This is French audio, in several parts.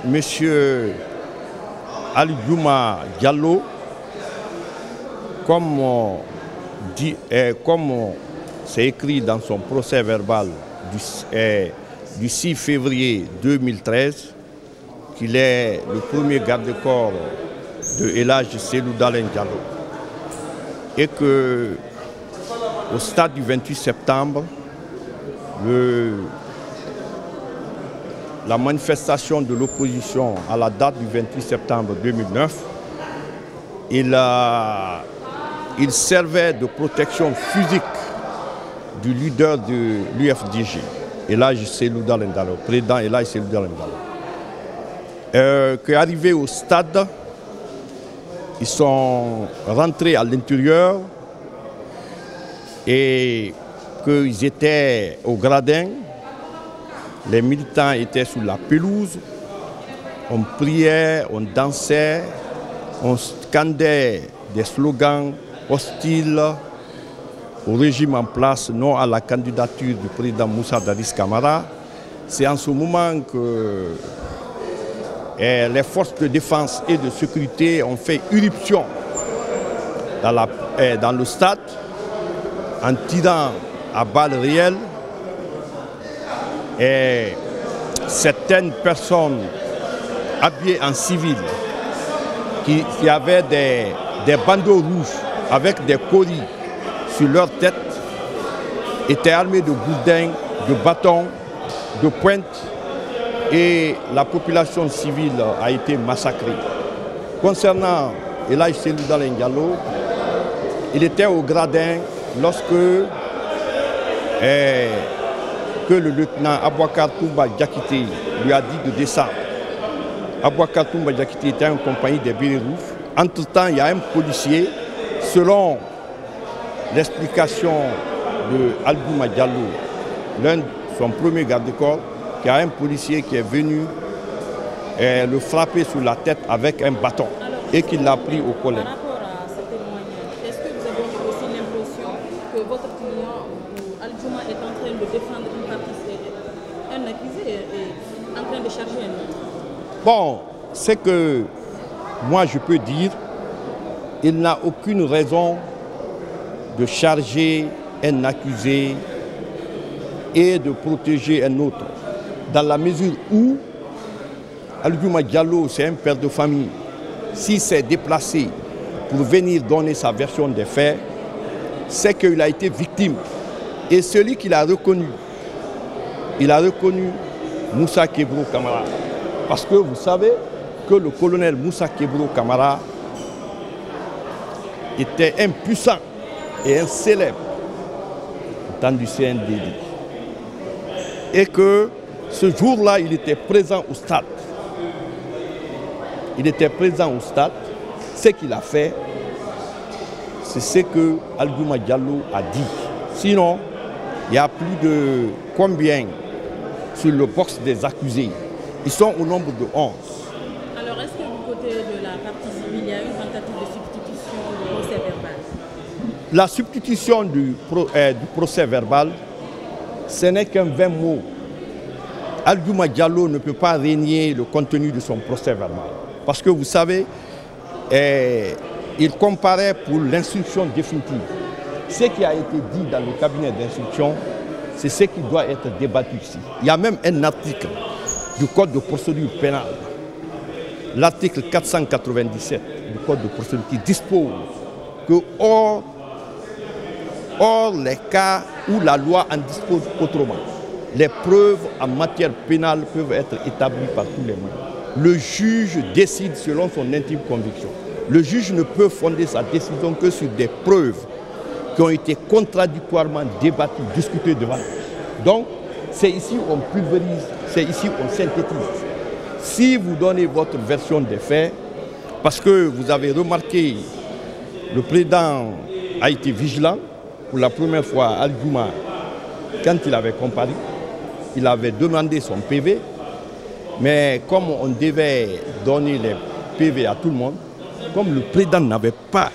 Monsieur Aliouma Diallo, comme c'est écrit dans son procès verbal du 6 février 2013, qu'il est le premier garde-corps de El Hadji Cellou Dalein Diallo. Et que, au stade du 28 septembre, la manifestation de l'opposition à la date du 28 septembre 2009, il servait de protection physique du leader de l'UFDG, El Hadji Cellou Dalein Diallo, président El Hadji Cellou Dalein Diallo. Qu'arrivés au stade, ils sont rentrés à l'intérieur et qu'ils étaient au gradin. Les militants étaient sur la pelouse. On priait, on dansait, on scandait des slogans hostiles au régime en place, non à la candidature du président Moussa Dadis Camara. C'est en ce moment que les forces de défense et de sécurité ont fait irruption dans le stade en tirant à balles réelles. Et certaines personnes habillées en civil qui avaient des bandeaux rouges avec des colis sur leur tête étaient armées de gourdins, de bâtons, de pointes, et la population civile a été massacrée. Concernant El Hadji Cellou Dalein Diallo, il était au gradin lorsque le lieutenant Abouakar Toumba Diakité lui a dit de descendre. Abouakar Toumba Diakité était en compagnie des bérets rouges. Entre-temps, il y a un policier, selon l'explication de Aliouma Diallo, son premier garde-corps, qu'il y a un policier qui est venu le frapper sur la tête avec un bâton. Alors, et qui l'a pris au collet. Par rapport à ce témoignage, est-ce que vous avez aussi l'impression que votre client, Aliouma, est en train de défendre une partie, un accusé est en train de charger un autre? Bon, c'est que moi je peux dire, il n'a aucune raison de charger un accusé et de protéger un autre. Dans la mesure où Aliouma Diallo, c'est un père de famille, s'il s'est déplacé pour venir donner sa version des faits, c'est qu'il a été victime. Et celui qu'il a reconnu, il a reconnu Moussa Kebro Camara. Parce que vous savez que le colonel Moussa Kebro Camara était impuissant et un célèbre au temps du CNDD. Et que ce jour-là, il était présent au stade. Il était présent au stade. Ce qu'il a fait, c'est ce que Aliouma Diallo a dit. Sinon, il y a plus de combien sur le box des accusés? Ils sont au nombre de 11. Alors, est-ce que du côté de la partie civile, il y a une tentative de substitution du procès verbal? La substitution du procès verbal, ce n'est qu'un 20 mots. Aliouma Diallo ne peut pas renier le contenu de son procès verbal. Parce que vous savez, il comparait pour l'instruction définitive. Ce qui a été dit dans le cabinet d'instruction, c'est ce qui doit être débattu ici. Il y a même un article du Code de procédure pénale, l'article 497 du Code de procédure qui dispose que hors les cas où la loi en dispose autrement, les preuves en matière pénale peuvent être établies par tous les moyens. Le juge décide selon son intime conviction. Le juge ne peut fonder sa décision que sur des preuves qui ont été contradictoirement débattues, discutées devant lui. Donc, c'est ici où on pulvérise, c'est ici où on synthétise. Si vous donnez votre version des faits, parce que vous avez remarqué, le président a été vigilant. Pour la première fois, Aliouma, quand il avait comparu, il avait demandé son PV, mais comme on devait donner les PV à tout le monde, comme le président n'avait pas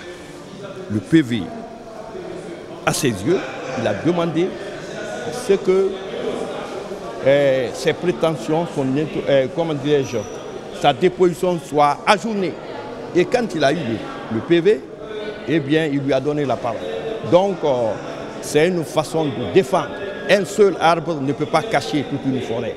le PV à ses yeux, il a demandé ce que ses prétentions, comment dirais-je, sa déposition soit ajournée. Et quand il a eu le PV, eh bien, il lui a donné la parole. Donc, c'est une façon de défendre. Un seul arbre ne peut pas cacher toute une forêt.